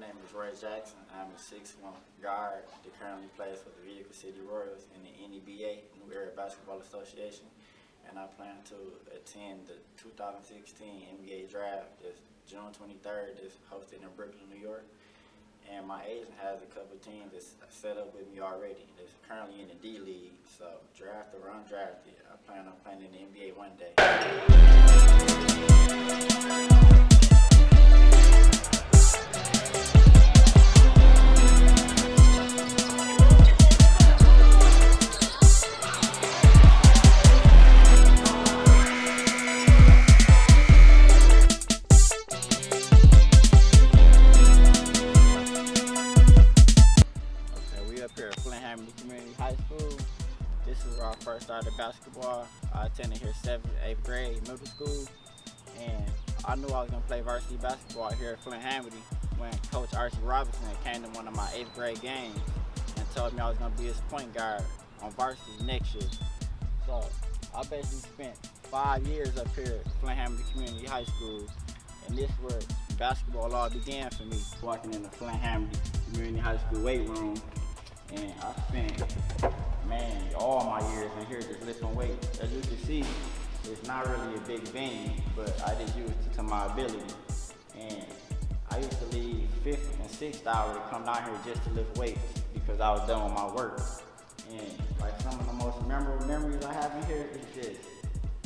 name is Roy Jackson. I'm a 6'1" guard that currently plays for the Vehicle City Royals in the NEBA, New Era Basketball Association. And I plan to attend the 2016 NBA Draft this June 23rd. It's hosted in Brooklyn, New York. And my agent has a couple of teams that's set up with me already. That's currently in the D League. So drafted or undrafted, I plan on playing in the NBA one day. Here at Flint Community High School. This is where I first started basketball. I attended here 7th, 8th grade middle school, and I knew I was going to play varsity basketball here at Flint when Coach Archie Robinson came to one of my 8th grade games and told me I was going to be his point guard on varsity next year. So I basically spent 5 years up here at Flint Community High School, and this is where basketball all began for me. Walking in the Flint Community High School weight room. And I spent, all my years in here just lifting weights. As you can see, it's not really a big venue, but I just use it to my ability. And I used to leave 5th and 6th hour to come down here just to lift weights because I was done with my work. And like some of the most memorable memories I have in here is just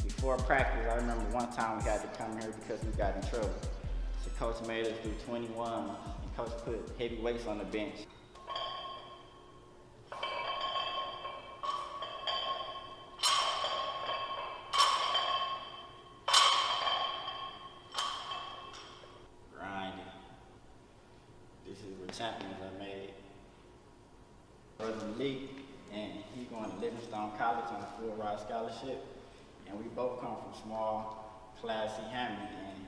before practice. I remember one time we had to come here because we got in trouble. So coach made us do 21, and coach put heavy weights on the bench. Champions I made. Brother Lee, and he going to Livingstone College on a full ride scholarship. And we both come from small, classy Hammond. And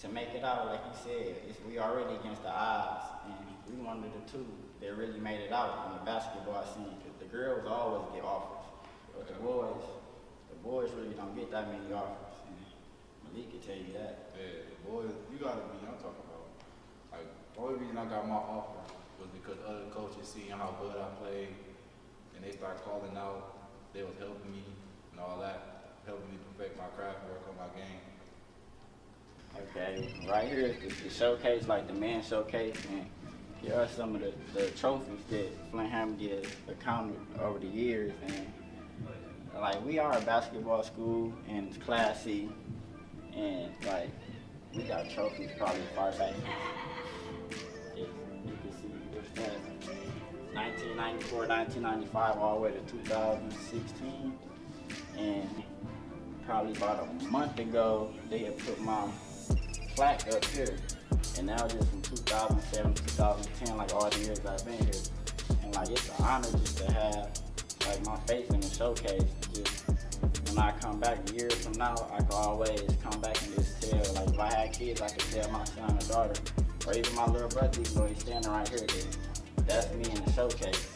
to make it out, like he said, we already against the odds. And we one of the two that really made it out on the basketball scene. Because the girls always get offers, but the boys really don't get that many offers. And Malik can tell you that. Yeah, the boys, you gotta be, I'm talking about. Like, the only reason I got my offer was because other coaches seeing how good I played, and they start calling out. They was helping me and all that, helping me perfect my craft, work on my game. Okay, right here is the showcase, like the men's showcase, and here are some of the trophies that Flint has accounted over the years. And like, we are a basketball school, and it's classy, and like, we got trophies probably far back. You can see this past 1994, 1995, all the way to 2016. And probably about a month ago, they had put my plaque up here. And now just from 2007 to 2010, like all the years I've been here. And like, it's an honor just to have like my face in the showcase. Just when I come back years from now, I can always come back and just tell, like if I had kids, I could tell my son or daughter, or even my little brother, even though he's standing right here, that's me in the showcase.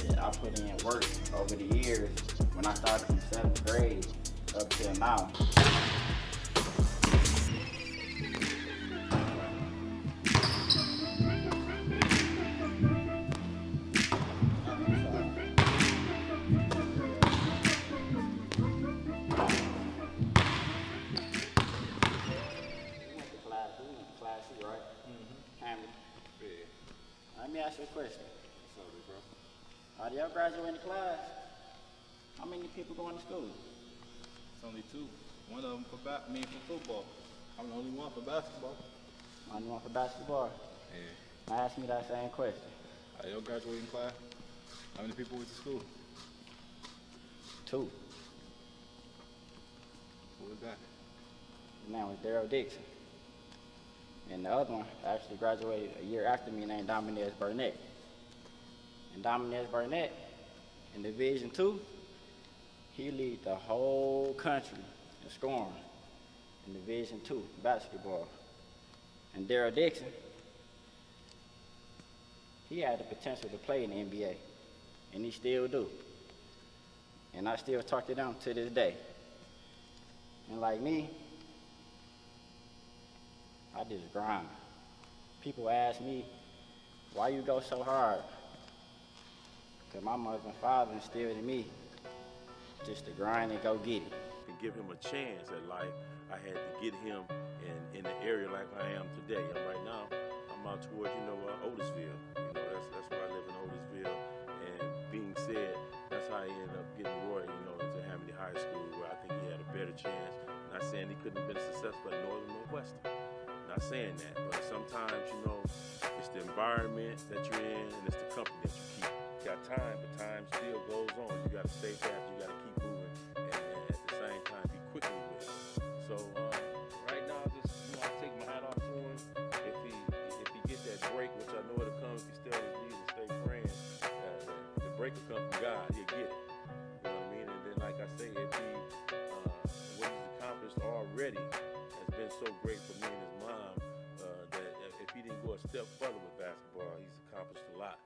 And I put in work over the years when I started from 7th grade up till now. Let me ask you a question. What's up, big bro? Do y'all graduate in the class? How many people going to school? It's only 2. One of them for football. I'm the only one for basketball. Only one for basketball? Yeah. Now ask me that same question. Your graduating class? How many people went to school? 2. Who was that? His name was Daryl Dixon. And the other one actually graduated a year after me, named Dominez Burnett. And Dominez Burnett, in Division II, he lead the whole country in scoring in Division II basketball. And Daryl Dixon, he had the potential to play in the NBA, and he still do. And I still talk to them to this day. And like me, I just grind. people ask me, why you go so hard? Because my mother and father instilled in me just to grind and go get it. To give him a chance at life, I had to get him in the area like I am today. And right now, I'm out towards, Otisville. That's where I live in Otisville. And being said, that's how I ended up getting Roy, into Hamilton High School, where I think he had a better chance. Not saying he couldn't have been successful at Northern Northwestern. Not saying that, but sometimes, it's the environment that you're in and it's the company that you keep. You got time, but time still goes on. You got to stay fast, you got to keep moving, and at the same time be quickly with it. So right now, I take my hat off to him. If he gets that break, which I know it'll come if he stay on his knees and stay praying, the break will come from God. He'll get it. You know what I mean? And then, like I say, if he what he's accomplished already has been so great for me and his mom that if he didn't go a step further with basketball, he's accomplished a lot.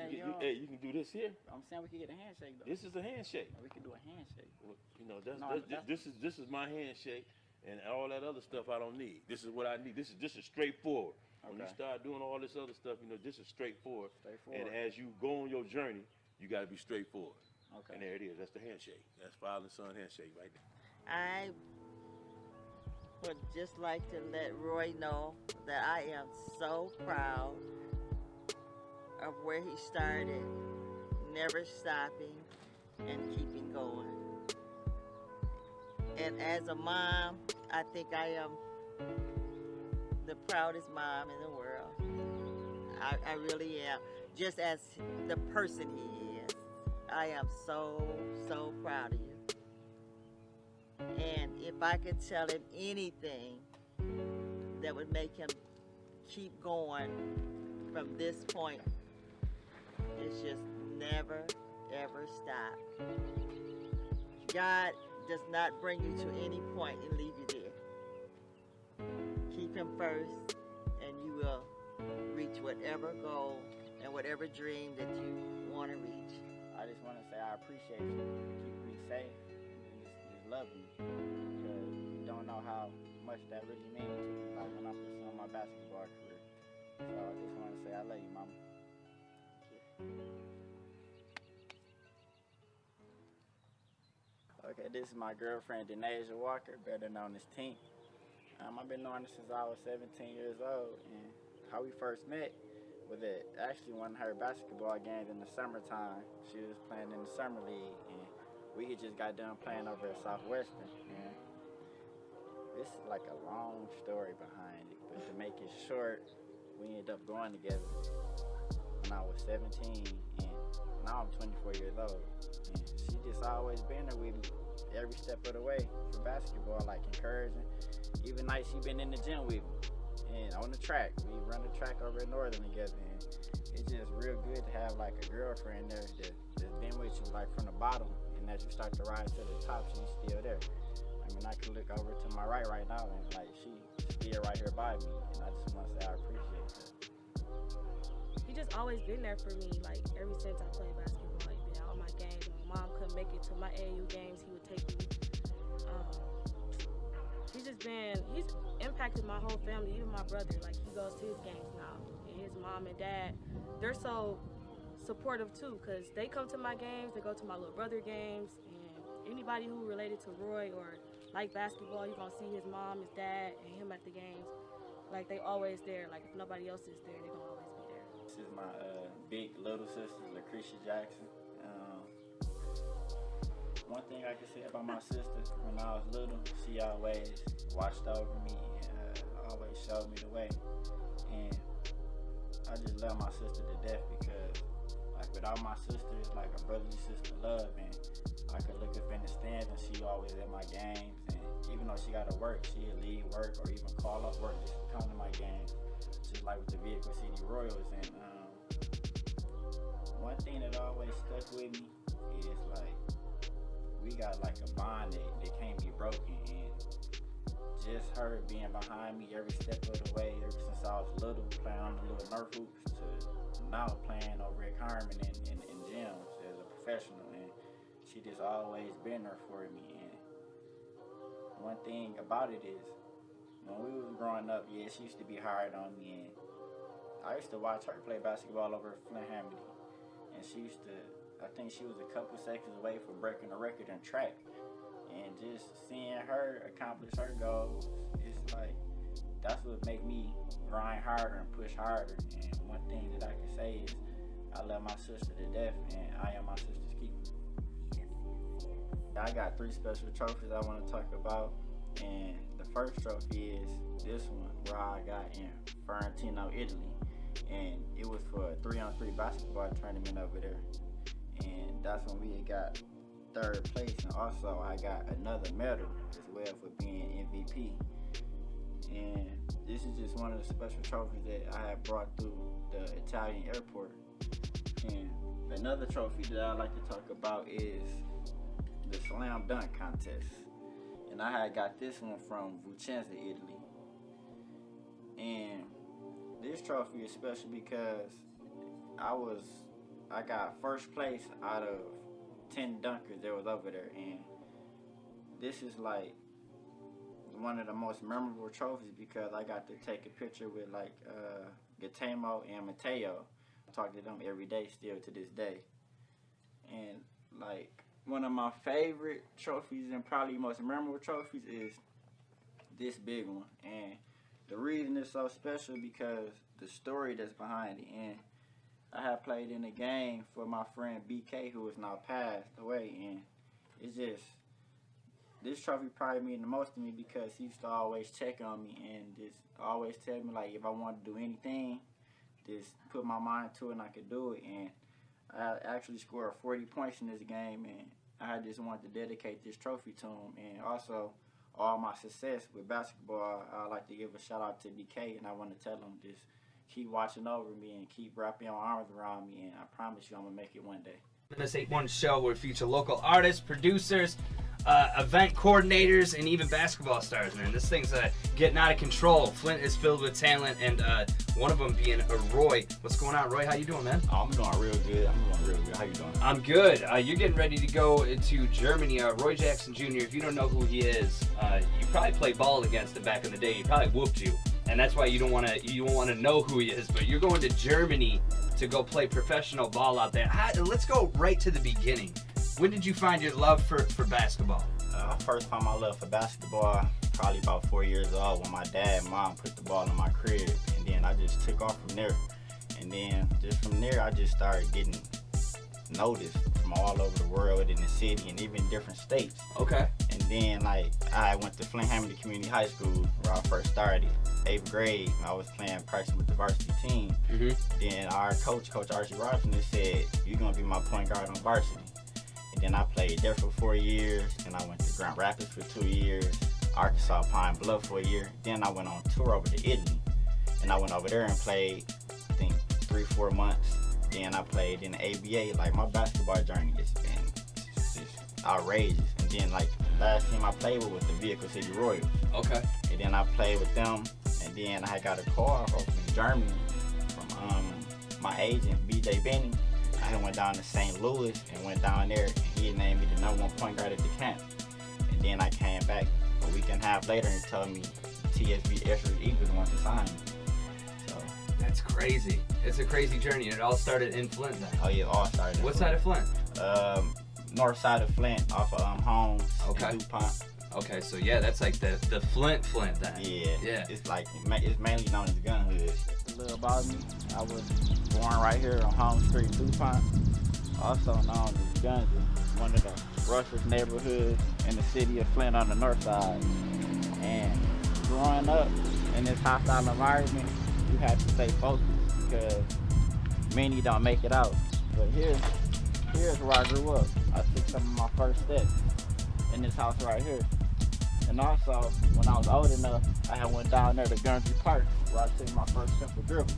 You can do this here. I'm saying we can get a handshake though. This is a handshake. We can do a handshake. Well, this is my handshake, and all that other stuff I don't need. This is what I need. This is straightforward. Okay. When you start doing all this other stuff, this is straightforward. And as you go on your journey, you got to be straightforward. Okay. And there it is. That's the handshake. That's father and son handshake right there. I would just like to let Roy know that I am so proud of where he started, never stopping and keeping going. And as a mom, I think I am the proudest mom in the world. I really am. Just as the person he is, I am so proud of you. And if I could tell him anything that would make him keep going from this point, it's just never, ever stop. God does not bring you to any point and leave you there. Keep him first, and you will reach whatever goal and whatever dream that you want to reach. I just want to say I appreciate you. Keep me safe. Just love me. Because you don't know how much that really means to me, like when I'm pursuing my basketball career. So I just want to say I love you, Mama. Okay, this is my girlfriend, Denasia Walker, better known as Tink. I've been knowing her since I was 17 years old, and how we first met was at actually one of her basketball games in the summertime. She was playing in the summer league, and we had just got done playing over at Southwestern. And this is like a long story behind it, but to make it short, we ended up going together when I was 17, and now I'm 24 years old. And she just always been there with me every step of the way for basketball, like encouraging. Even nights she been in the gym with me and on the track. We run the track over at Northern together, and it's just real good to have like a girlfriend there that's been with you like from the bottom, and as you start to rise to the top, she's still there. I mean, I can look over to my right now, and like she's still right here by me, and I just want to say I appreciate that. He just always been there for me, like ever since I played basketball. Like been at all my games. When my mom couldn't make it to my AAU games, he would take me. He's impacted my whole family, even my brother. Like he goes to his games now, and his mom and dad, they're so supportive too, because they come to my games, they go to my little brother games, and anybody who related to Roy or like basketball, you're gonna see his mom, his dad, and him at the games. Like they always there. Like if nobody else is there, they're gonna always be there. This is my big little sister, Lucretia Jackson. One thing I can say about my sister, when I was little, she always watched over me and always showed me the way. And I just love my sister to death because, like, without my sister, it's like a brotherly sister love. And I could look up in the stands and she always at my games. And even though she got to work, she'd leave work or even call off work just to come to my games. Just like with the Vehicle City Royals. And one thing that always stuck with me is like, we got like a bond that can't be broken, and just her being behind me every step of the way, ever since I was little, playing on the little Nerf hoops to now playing over at Carmen in gyms as a professional, and she just always been there for me. And one thing about it is, when we was growing up, yeah, she used to be hard on me, and I used to watch her play basketball over at Flint Hamilton, and she used to. I think she was a couple seconds away from breaking the record in track, and just seeing her accomplish her goals, it's like that's what make me grind harder and push harder. And one thing that I can say is I love my sister to death, and I am my sister's keeper. I got 3 special trophies I want to talk about, and the first trophy is this one where I got in Ferguson, Italy, and it was for a 3-on-3 basketball tournament over there, and that's when we got 3rd place, and also I got another medal as well for being MVP. And this is just one of the special trophies that I had brought through the Italian airport. And another trophy that I like to talk about is the slam dunk contest. And I had got this one from Vicenza, Italy. And this trophy is special because I got 1st place out of 10 dunkers that was over there. And this is like one of the most memorable trophies because I got to take a picture with like Gattamo and Matteo. I talk to them every day still to this day. And like one of my favorite trophies and probably most memorable trophies is this big one. And the reason it's so special because the story that's behind it. And I have played in a game for my friend BK, who is now passed away, and it's just this trophy probably mean the most to me because he used to always check on me and just always tell me like if I wanted to do anything, just put my mind to it and I could do it. And I actually scored 40 points in this game, and I just wanted to dedicate this trophy to him. And also all my success with basketball, I like to give a shout out to BK, and I want to tell him just keep watching over me and keep wrapping your arms around me, and I promise you I'm going to make it one day. This 8-1 show will feature local artists, producers, event coordinators, and even basketball stars, man. This thing's getting out of control. Flint is filled with talent, and one of them being Roy. What's going on, Roy? How you doing, man? Oh, I'm doing real good. How you doing? I'm good. You're getting ready to go to Germany. Roy Jackson Jr., if you don't know who he is, you probably played ball against him back in the day. He probably whooped you, and that's why you don't want to know who he is. But you're going to Germany to go play professional ball out there. Let's go right to the beginning. When did you find your love for basketball? First time I loved for basketball, probably about 4 years old when my dad and mom put the ball in my crib. And then I just took off from there. And then just from there, I just started getting noticed from all over the world, in the city, and even different states. Okay. And then like I went to Flint Hamilton Community High School where I first started. 8th grade, I was practicing with the varsity team. Mm-hmm. Then our Coach Archie Robinson, said, "You're gonna be my point guard on varsity." And then I played there for 4 years. Then I went to Grand Rapids for 2 years, Arkansas Pine Bluff for a year. Then I went on tour over to Italy, and I went over there and played, I think, 3-4 months. Then I played in the ABA. Like, my basketball journey has been just outrageous. And then, like, last team I played with was the Vehicle City Royals. Okay. And then I played with them. And then I got a call from Germany from my agent, BJ Benny. I went down to St. Louis and went down there, and he had named me the #1 point guard at the camp. And then I came back a week and a half later and told me TSB Essex Eagles wanted to sign me. So That's crazy. It's a crazy journey. It all started in Flint then. Oh yeah, all started. What side of Flint? North side of Flint, off of Holmes Okay. and DuPont. Okay, so yeah, that's like the Flint then. Yeah. It's like it's mainly known as Gun Hood. A little about me. I was born right here on Holmes Street, DuPont. Also known as Guns, one of the roughest neighborhoods in the city of Flint on the north side. And growing up in this hostile environment, you have to stay focused because many don't make it out. But here's where I grew up. I took some of my first steps in this house right here. And also, when I was old enough, I had went down there to Guernsey Park where I took my first simple dribble.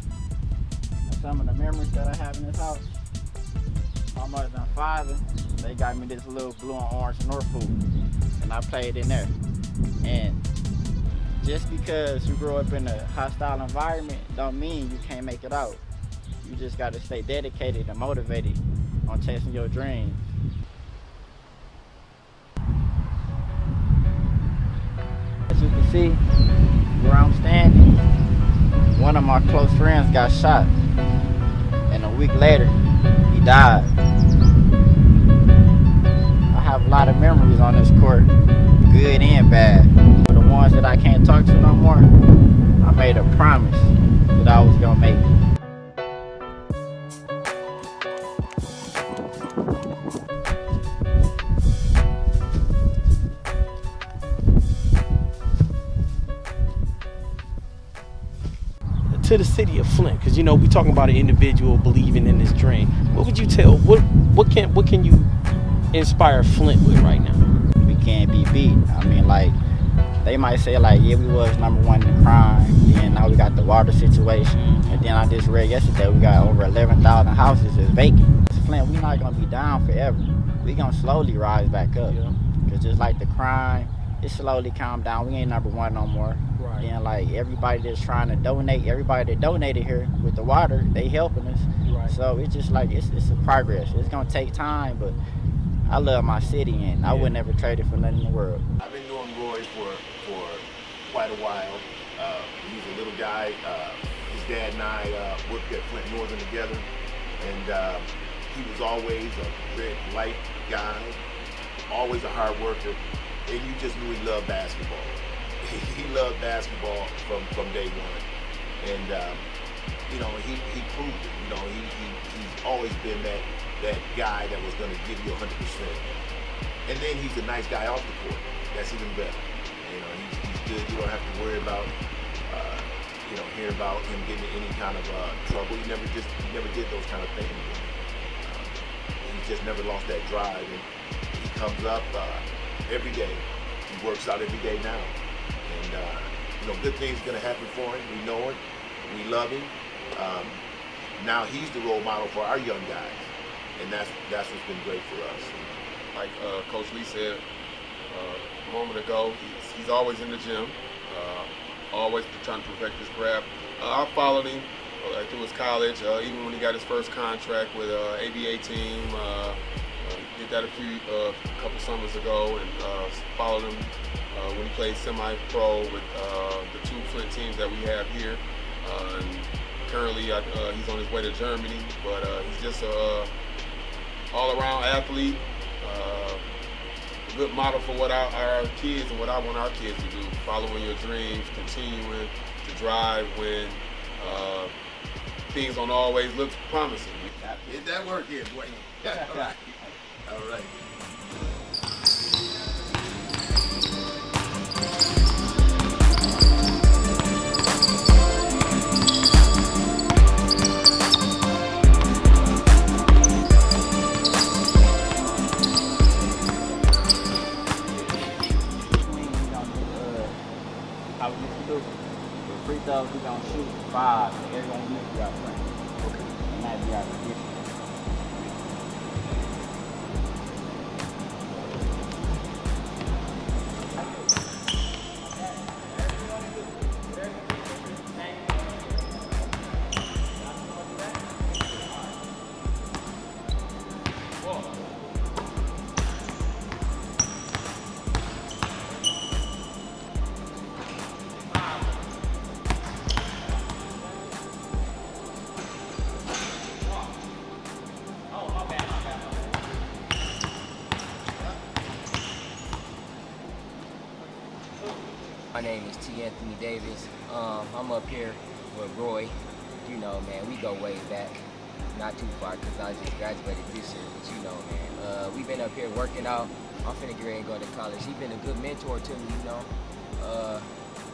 And some of the memories that I have in this house, my mother and father, they got me this little blue and orange Norfolk, and I played in there. And just because you grow up in a hostile environment don't mean you can't make it out. You just got to stay dedicated and motivated on chasing your dreams. As you can see, where I'm standing one of my close friends got shot, and a week later, he died. I have a lot of memories on this court, good and bad. For the ones that I can't talk to no more, I made a promise that I was gonna make it. To the city of Flint, because we talking about an individual believing in this dream. What would you tell? What can you inspire Flint with right now? We can't be beat. I mean, like, they might say like, yeah, we was #1 in crime. Then now we got the water situation, and then I just read yesterday we got over 11,000 houses is vacant. Flint, we not gonna be down forever. We gonna slowly rise back up. Yeah. Cause just like the crime, it slowly calmed down. We ain't #1 no more. Right. Then like everybody that's trying to donate, everybody that donated here with the water, they helping us. Right. So it's just like it's a progress. It's gonna take time, but I love my city and I would never trade it for nothing in the world. I've been knowing Roy for quite a while. He's a little guy. His dad and I worked at Flint Northern together, and he was always a very polite guy, always a hard worker, and you just knew he loved basketball. He loved basketball from day one, and he proved it. He's always been that guy that was going to give you 100%. And then he's a nice guy off the court. That's even better. He's good. You don't have to worry about hearing about him getting in any kind of trouble. He never did those kind of things. He just never lost that drive, and he comes up every day. He works out every day now. And good things are gonna happen for him. We know it. We love him. Now he's the role model for our young guys, and that's what's been great for us. Like Coach Lee said a moment ago, he's always in the gym, always trying to perfect his craft. I followed him through his college, even when he got his first contract with ABA team. Did that a couple summers ago, and followed him when he played semi-pro with the 2 Flint teams that we have here. And currently, he's on his way to Germany, but he's just a all-around athlete, a good model for what our kids and what I want our kids to do. Following your dreams, continuing to drive when things don't always look promising. Get that work in, boy. All right. How we used to do. With free throws, we gonna shoot 5. So everyone needs to be out front. Okay. And that'd be our tradition. My name is T. Anthony Davis. I'm up here with Roy. Man, we go way back. Not too far because I just graduated this year, but man, we've been up here working out. I'm finna get ready and go to college. He's been a good mentor to me,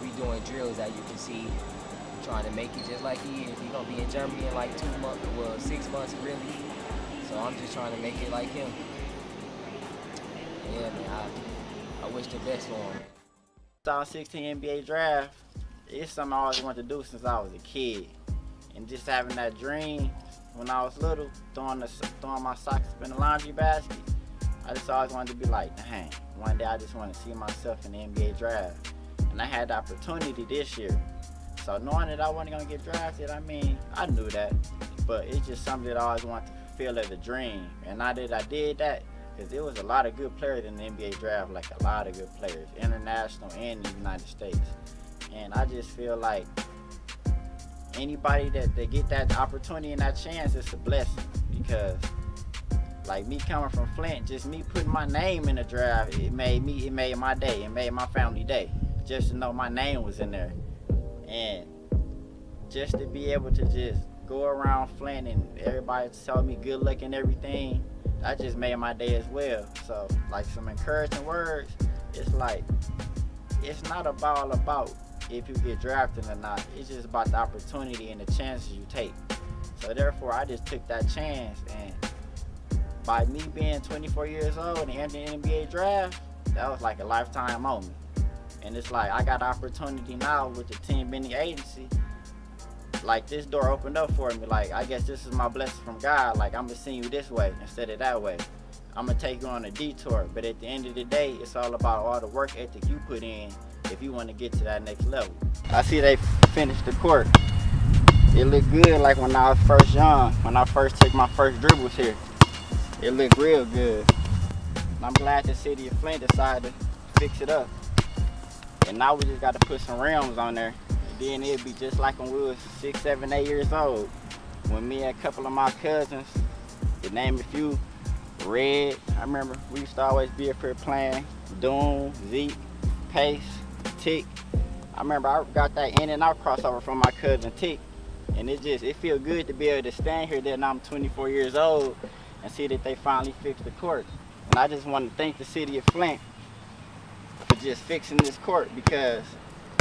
We doing drills, as you can see, trying to make it just like he is. He's gonna be in Germany in like 2 months, 6 months really. So I'm just trying to make it like him. Yeah, man, I wish the best for him. 2016 NBA draft, it's something I always wanted to do since I was a kid. And just having that dream when I was little, throwing my socks up in the laundry basket, I just always wanted to be like, dang, one day I just want to see myself in the NBA draft. And I had the opportunity this year. So knowing that I wasn't going to get drafted, I knew that. But it's just something that I always wanted to fulfill as a dream. And now that I did that, because there was a lot of good players in the NBA draft, like a lot of good players, international and in the United States. And I just feel like anybody that they get that opportunity and that chance, it's a blessing. Because like me coming from Flint, just me putting my name in the draft, it made my day, it made my family day, just to know my name was in there. And just to be able to just go around Flint and everybody tell me good luck and everything, that just made my day as well. So like some encouraging words, it's like, it's not all about if you get drafted or not. It's just about the opportunity and the chances you take. So therefore, I just took that chance, and by me being 24 years old and entering the NBA draft, that was like a lifetime moment. And it's like I got the opportunity now with the team being the agency. Like this door opened up for me. Like I guess this is my blessing from God. Like I'm gonna send you this way instead of that way. I'm gonna take you on a detour. But at the end of the day, it's all about all the work ethic you put in if you want to get to that next level. I see they finished the court. It looked good like when I was first young, when I first took my first dribbles here. It looked real good. And I'm glad the city of Flint decided to fix it up. And now we just got to put some rims on there. And then it'll be just like when we was 6, 7, 8 years old. When me and a couple of my cousins, to name a few, Red, I remember we used to always be up here playing Doom, Zeke, Pace, Tick. I remember I got that in and out crossover from my cousin Tick. And it feels good to be able to stand here there now I'm 24 years old and see that they finally fixed the court. And I just want to thank the city of Flint for just fixing this court, because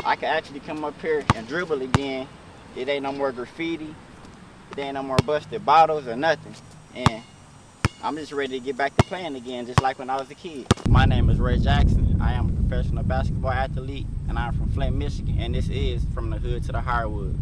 I can actually come up here and dribble again. It ain't no more graffiti. It ain't no more busted bottles or nothing. And I'm just ready to get back to playing again, just like when I was a kid. My name is Roy Jackson. I am a professional basketball athlete, and I'm from Flint, Michigan. And this is From the Hood to the Hardwood.